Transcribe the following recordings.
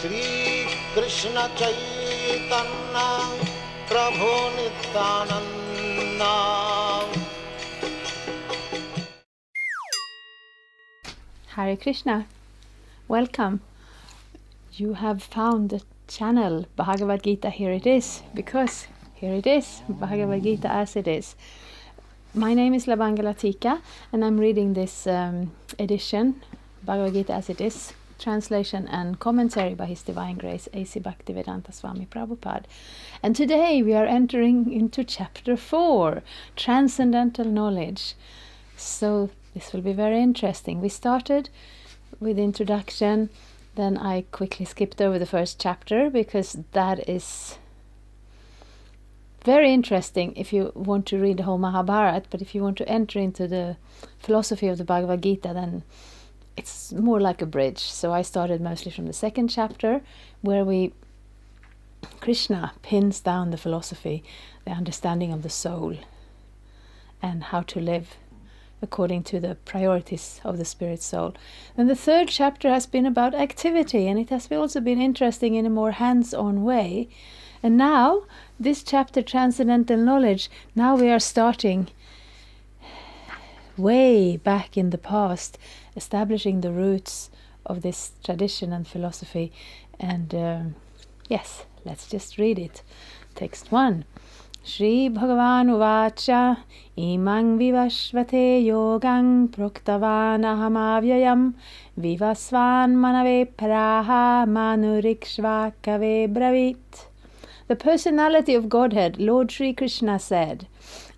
Shri Krishna Chaitanya Prabhu Nityananda. Hare Krishna, welcome. You have found the channel Bhagavad-gita. Here it is, because here it is, Bhagavad-gita as it is. My name is Labangala Tika, and I'm reading this edition, Bhagavad-gita as it is, translation and commentary by His Divine Grace A.C. Bhaktivedanta Swami Prabhupada. And today we are entering into chapter 4, Transcendental Knowledge. So this will be very interesting. We started with introduction, then I quickly skipped over the first chapter because that is very interesting if you want to read the whole Mahabharata, but if you want to enter into the philosophy of the Bhagavad-gita, then it's more like a bridge. So I started mostly from the second chapter, where Krishna pins down the philosophy, the understanding of the soul, and how to live according to the priorities of the spirit soul. And the third chapter has been about activity, and it has also been interesting in a more hands-on way. And now, this chapter, Transcendental Knowledge, now we are starting way back in the past, establishing the roots of this tradition and philosophy. And yes, let's just read it. Text 1. Shri Bhagavan Uvacha Imang Vivashvate Yogam Proktavan Ahamavyayam Vivasvan Manave Praha Manurikshvakave Bravit. The personality of Godhead, Lord Sri Krishna, said,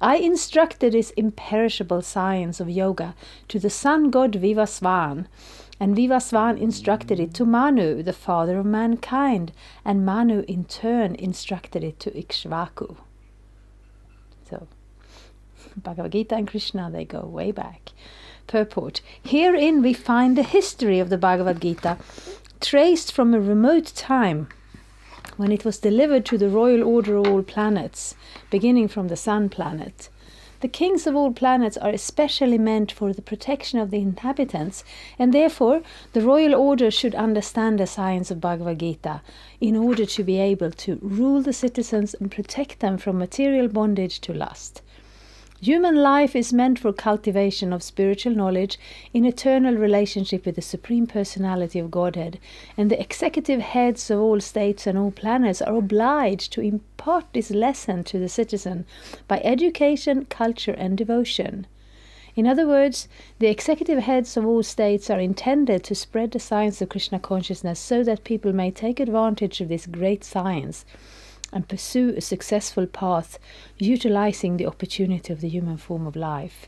I instructed this imperishable science of yoga to the sun god Vivasvan, and Vivasvan instructed it to Manu, the father of mankind, and Manu in turn instructed it to Ikshvaku. So, Bhagavad-gita and Krishna, they go way back. Purport. Herein we find the history of the Bhagavad-gita, traced from a remote time when it was delivered to the royal order of all planets, beginning from the sun planet. The kings of all planets are especially meant for the protection of the inhabitants, and therefore the royal order should understand the science of Bhagavad-gita in order to be able to rule the citizens and protect them from material bondage to lust. Human life is meant for cultivation of spiritual knowledge in eternal relationship with the Supreme Personality of Godhead, and the executive heads of all states and all planets are obliged to impart this lesson to the citizen by education, culture, and devotion. In other words, the executive heads of all states are intended to spread the science of Krishna consciousness so that people may take advantage of this great science and pursue a successful path, utilizing the opportunity of the human form of life.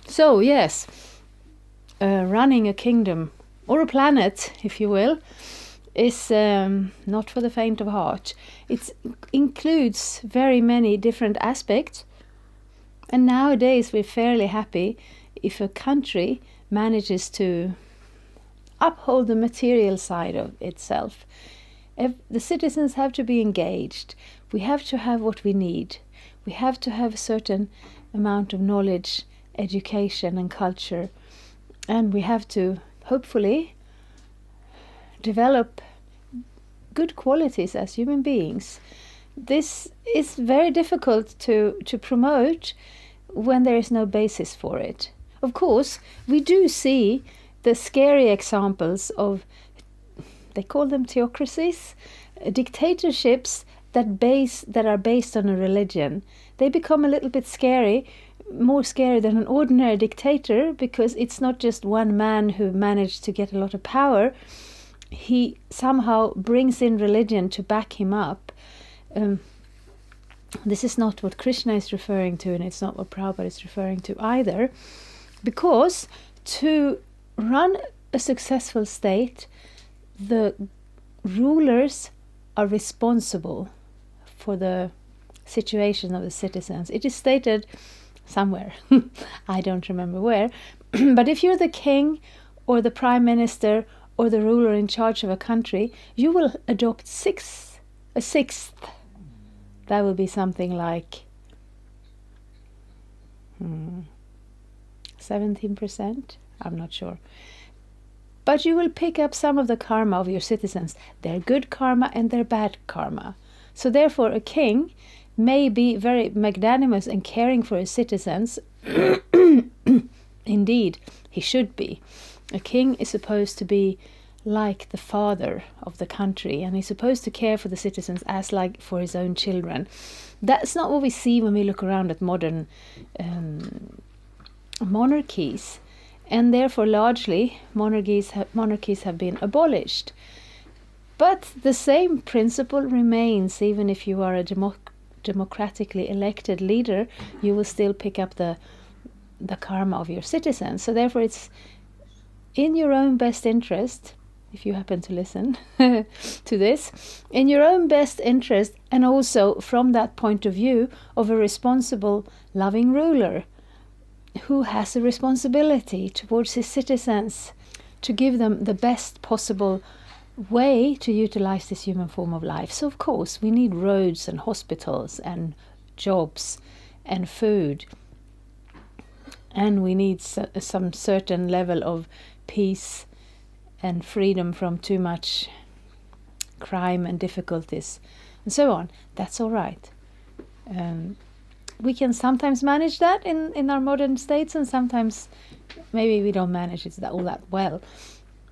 So, yes, running a kingdom, or a planet, if you will, is not for the faint of heart. It includes very many different aspects, and nowadays we're fairly happy if a country manages to uphold the material side of itself. The citizens have to be engaged. We have to have what we need. We have to have a certain amount of knowledge, education and culture. And we have to, hopefully, develop good qualities as human beings. This is very difficult to promote when there is no basis for it. Of course, we do see the scary examples of, they call them theocracies, dictatorships that are based on a religion. They become a little bit scary, more scary than an ordinary dictator, because it's not just one man who managed to get a lot of power. He somehow brings in religion to back him up. This is not what Krishna is referring to, and it's not what Prabhupada is referring to either, because to run a successful state, the rulers are responsible for the situation of the citizens. It is stated somewhere, I don't remember where, but if you're the king or the prime minister or the ruler in charge of a country, you will adopt a sixth. That will be something like 17%, I'm not sure. but you will pick up some of the karma of your citizens, their good karma and their bad karma. So therefore a king may be very magnanimous and caring for his citizens. Indeed, he should be. A king is supposed to be like the father of the country, and he's supposed to care for the citizens as like for his own children. That's not what we see when we look around at modern monarchies, and therefore largely monarchies have been abolished. But the same principle remains. Even if you are a democratically elected leader, you will still pick up the karma of your citizens. So therefore it's in your own best interest, if you happen to listen to this, in your own best interest, and also from that point of view of a responsible, loving ruler who has a responsibility towards his citizens to give them the best possible way to utilize this human form of life. So of course we need roads and hospitals and jobs and food, and we need some certain level of peace and freedom from too much crime and difficulties and so on. That's all right. We can sometimes manage that in our modern states, and sometimes maybe we don't manage it all that well.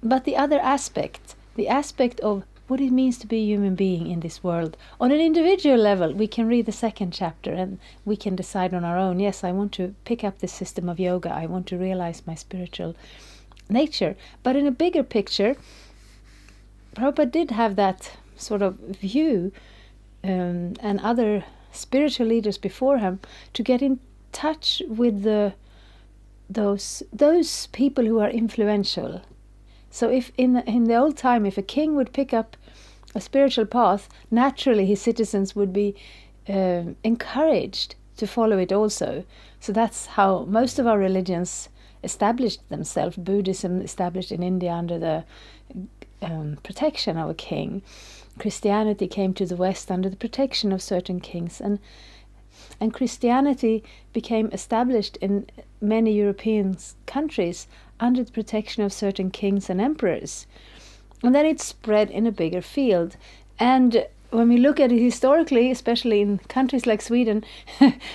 But the other aspect, the aspect of what it means to be a human being in this world, on an individual level, we can read the second chapter and we can decide on our own, yes, I want to pick up this system of yoga, I want to realize my spiritual nature. But in a bigger picture, Prabhupada did have that sort of view, and other spiritual leaders before him, to get in touch with those people who are influential. So if in the old time, if a king would pick up a spiritual path, naturally his citizens would be encouraged to follow it also. So that's how most of our religions established themselves. Buddhism established in India under the protection of a king. Christianity came to the West under the protection of certain kings, and Christianity became established in many European countries under the protection of certain kings and emperors. And then it spread in a bigger field. And when we look at it historically, especially in countries like Sweden,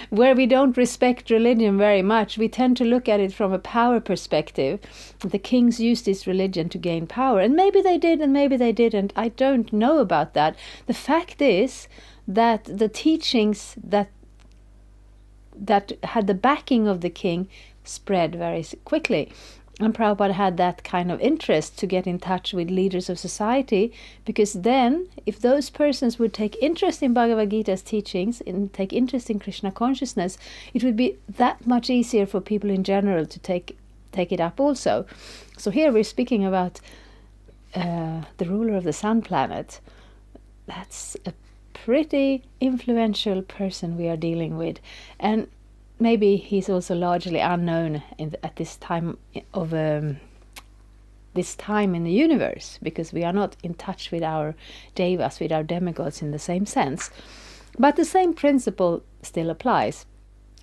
where we don't respect religion very much, we tend to look at it from a power perspective. The kings used this religion to gain power. And maybe they did, and maybe they didn't. I don't know about that. The fact is that the teachings that had the backing of the king spread very quickly. And Prabhupada had that kind of interest to get in touch with leaders of society, because then if those persons would take interest in Bhagavad-gita's teachings and take interest in Krishna consciousness, it would be that much easier for people in general to take it up also. So here we're speaking about the ruler of the sun planet. That's a pretty influential person we are dealing with. And maybe he's also largely unknown at this time of this time in the universe, because we are not in touch with our devas, with our demigods in the same sense. But the same principle still applies.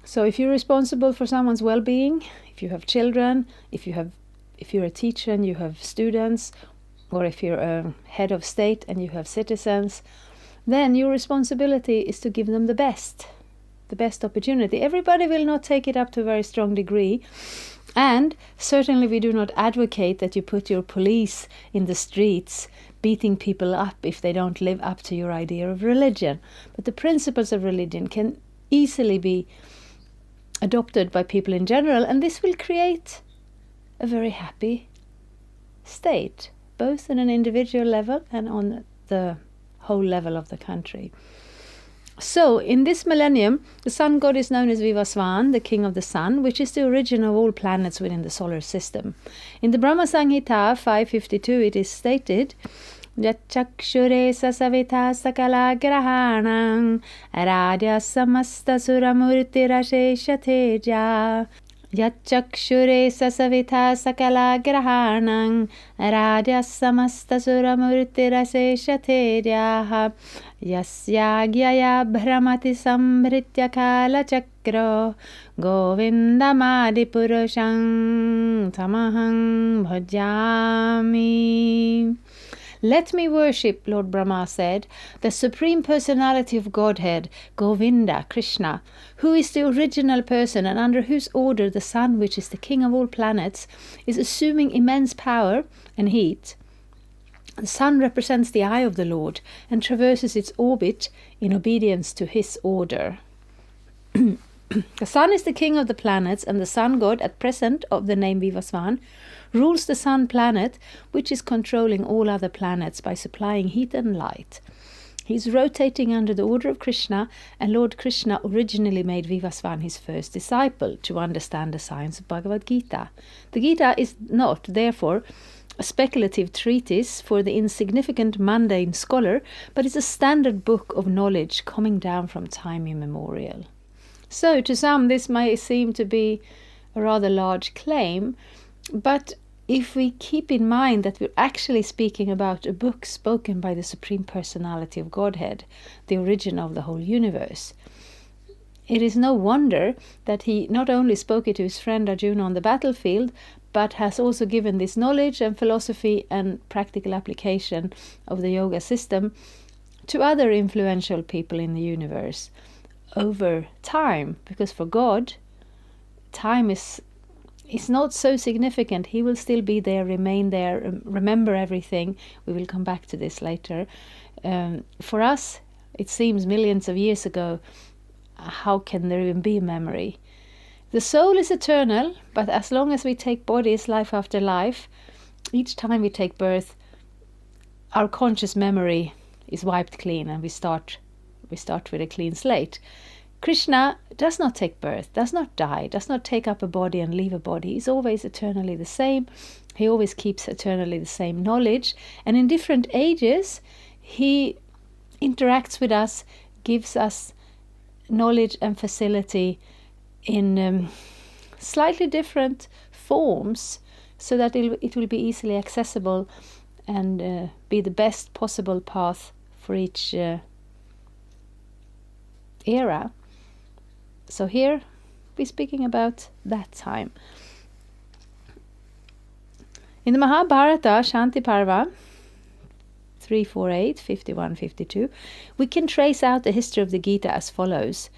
So if you're responsible for someone's well-being, if you have children, if you're a teacher and you have students, or if you're a head of state and you have citizens, then your responsibility is to give them the best opportunity. Everybody will not take it up to a very strong degree, and certainly we do not advocate that you put your police in the streets beating people up if they don't live up to your idea of religion. But the principles of religion can easily be adopted by people in general, and this will create a very happy state, both on an individual level and on the whole level of the country. So, in this millennium, the sun god is known as Vivaswan, the king of the sun, which is the origin of all planets within the solar system. In the Brahma Samhita 552, it is stated, Yachakshure sasavita sakala grahanam radya samasta suramurti rashesha teja Yachakshure sasavita sakala grahanang radya samasta suramurtiraseshateryaha yasyagyaya brahmati sambhritya kala chakro govindamadi purushang tamahang bhajami. Let me worship, Lord Brahma said, the Supreme Personality of Godhead, Govinda, Krishna, who is the original person and under whose order the sun, which is the king of all planets, is assuming immense power and heat. The sun represents the eye of the Lord and traverses its orbit in obedience to his order. The sun is the king of the planets, and the sun god, at present of the name Vivasvan, rules the sun planet, which is controlling all other planets by supplying heat and light. He is rotating under the order of Krishna, and Lord Krishna originally made Vivasvan his first disciple to understand the science of Bhagavad-gita. The Gita is not, therefore, a speculative treatise for the insignificant mundane scholar, but is a standard book of knowledge coming down from time immemorial. So, to some, this may seem to be a rather large claim, but if we keep in mind that we're actually speaking about a book spoken by the Supreme Personality of Godhead, the origin of the whole universe, it is no wonder that he not only spoke it to his friend Arjuna on the battlefield, but has also given this knowledge and philosophy and practical application of the yoga system to other influential people in the universe over time, because for God, time is not so significant. He will still be there, remain there, remember everything. We will come back to this later. For us, it seems millions of years ago. How can there even be a memory? The soul is eternal, but as long as we take bodies life after life, each time we take birth, our conscious memory is wiped clean, and we start with a clean slate. Krishna does not take birth, does not die, does not take up a body and leave a body. He's always eternally the same. He always keeps eternally the same knowledge. And in different ages, he interacts with us, gives us knowledge and facility in slightly different forms, so that it will be easily accessible and be the best possible path for each era. So here we're speaking about that time. In the Mahabharata, Shanti Parva 348, 51, 52, we can trace out the history of the Gita as follows.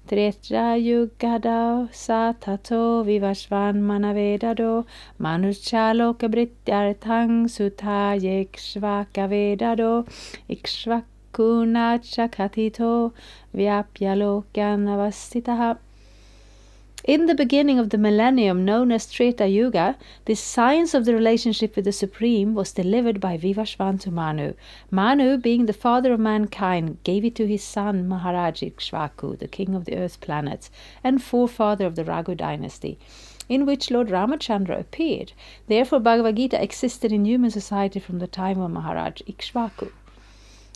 Tretra yugado satato vivashvan manavedado manuchaloka brityarthang sutta yekshvaka vedado ikshvakunachakatito vyapyalokanavastitaha. In the beginning of the millennium known as Treta Yuga, this science of the relationship with the Supreme was delivered by Vivashvan to Manu. Manu, being the father of mankind, gave it to his son Maharaj Ikshvaku, the king of the earth planets and forefather of the Raghu dynasty, in which Lord Ramachandra appeared. Therefore Bhagavad-gita existed in human society from the time of Maharaj Ikshvaku.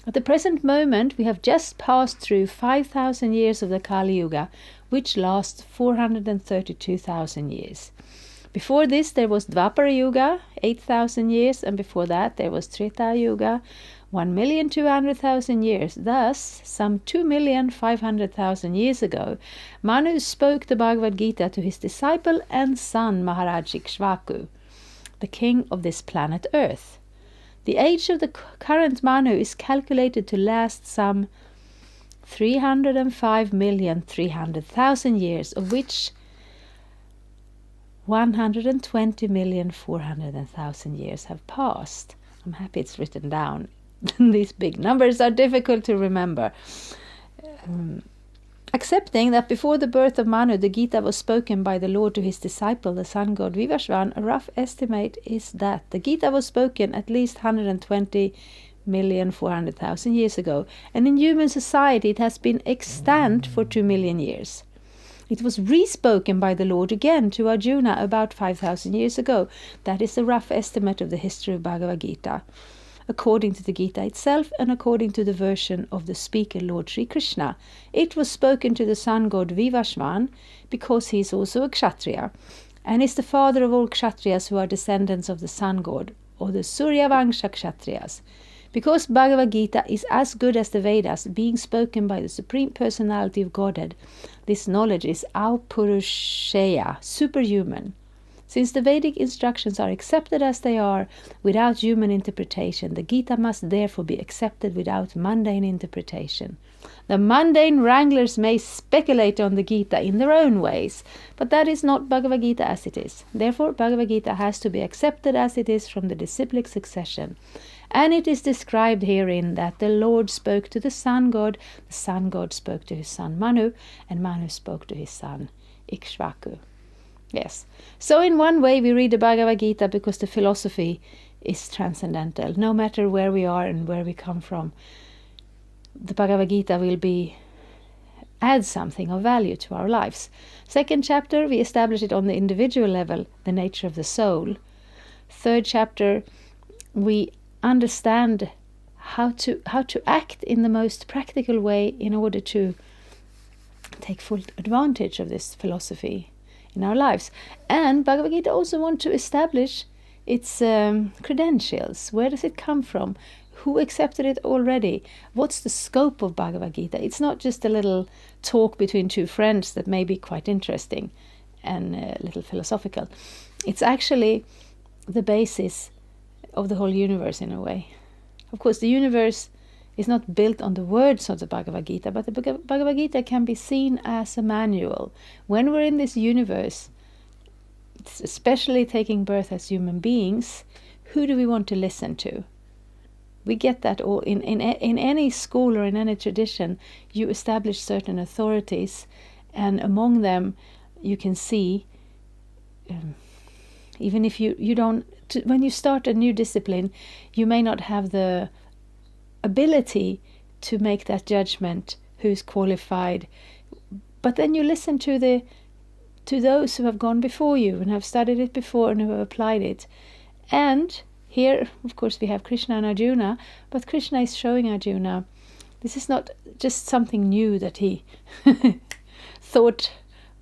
At the present moment, we have just passed through 5,000 years of the Kali Yuga, which lasts 432,000 years. Before this, there was Dvapara Yuga, 8,000 years, and before that, there was Treta Yuga, 1,200,000 years. Thus, some 2,500,000 years ago, Manu spoke the Bhagavad-gita to his disciple and son Maharaj Ikshvaku, the king of this planet Earth. The age of the current Manu is calculated to last some 305,300,000 years, of which 120,400,000 years have passed. I'm happy it's written down. These big numbers are difficult to remember. Accepting that before the birth of Manu, the Gita was spoken by the Lord to his disciple, the sun god Vivashvan, a rough estimate is that the Gita was spoken at least 120,400,000 years ago, and in human society it has been extant for 2 million years. It was re-spoken by the Lord again to Arjuna about 5,000 years ago. That is a rough estimate of the history of Bhagavad-gita. according to the Gita itself and according to the version of the speaker, Lord Sri Krishna. It was spoken to the sun god Vivashvan because he is also a Kshatriya and is the father of all Kshatriyas who are descendants of the sun god, or the Suryavangsha Kshatriyas. Because Bhagavad-gita is as good as the Vedas, being spoken by the Supreme Personality of Godhead, this knowledge is Aupurusheya, superhuman. Since the Vedic instructions are accepted as they are, without human interpretation, the Gita must therefore be accepted without mundane interpretation. The mundane wranglers may speculate on the Gita in their own ways, but that is not Bhagavad-gita as it is. Therefore, Bhagavad-gita has to be accepted as it is from the disciplic succession. And it is described herein that the Lord spoke to the sun god spoke to his son Manu, and Manu spoke to his son Ikshvaku. Yes. So in one way we read the Bhagavad-gita because the philosophy is transcendental. No matter where we are and where we come from, the Bhagavad-gita will add something of value to our lives. Second chapter, we establish it on the individual level, the nature of the soul. Third chapter, we understand how to act in the most practical way in order to take full advantage of this philosophy in our lives. And Bhagavad-gita also wants to establish its credentials. Where does it come from? Who accepted it already? What's the scope of Bhagavad-gita? It's not just a little talk between two friends that may be quite interesting and a little philosophical. It's actually the basis of the whole universe in a way. Of course, the universe is not built on the words of the Bhagavad-gita, but the Bhagavad-gita can be seen as a manual. When we're in this universe, especially taking birth as human beings, who do we want to listen to? We get that all in any school or in any tradition. You establish certain authorities, and among them you can see, even if you don't, when you start a new discipline, you may not have the ability to make that judgment who's qualified, but then you listen to those who have gone before you and have studied it before and who have applied it. And here, of course, we have Krishna and Arjuna, but Krishna is showing Arjuna this is not just something new that he thought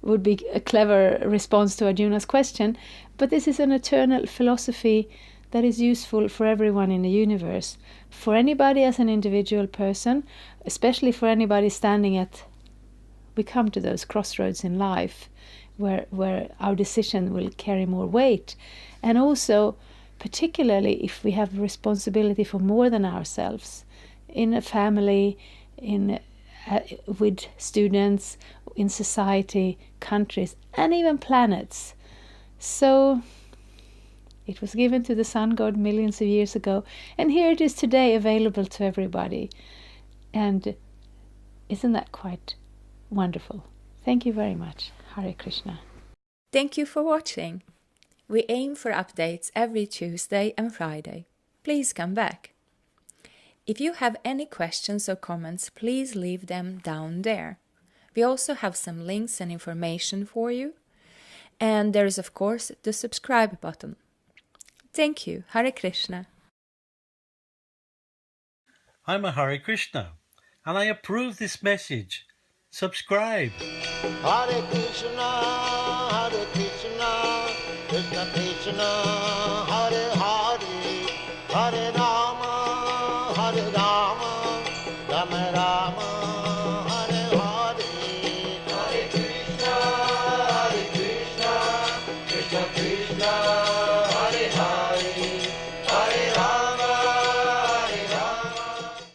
would be a clever response to Arjuna's question, but this is an eternal philosophy that is useful for everyone in the universe, for anybody as an individual person, especially for anybody standing we come to those crossroads in life where our decision will carry more weight, and also particularly if we have responsibility for more than ourselves, in a family, with students, in society, countries, and even planets. So it was given to the sun god millions of years ago, and here it is today available to everybody. And isn't that quite wonderful? Thank you very much. Hare Krishna. Thank you for watching. We aim for updates every Tuesday and Friday. Please come back. If you have any questions or comments, please leave them down there. We also have some links and information for you. And there is, of course, the subscribe button. Thank you. Hare Krishna. I'm a Hare Krishna, and I approve this message. Subscribe. Hare Krishna, Krishna Krishna, Hare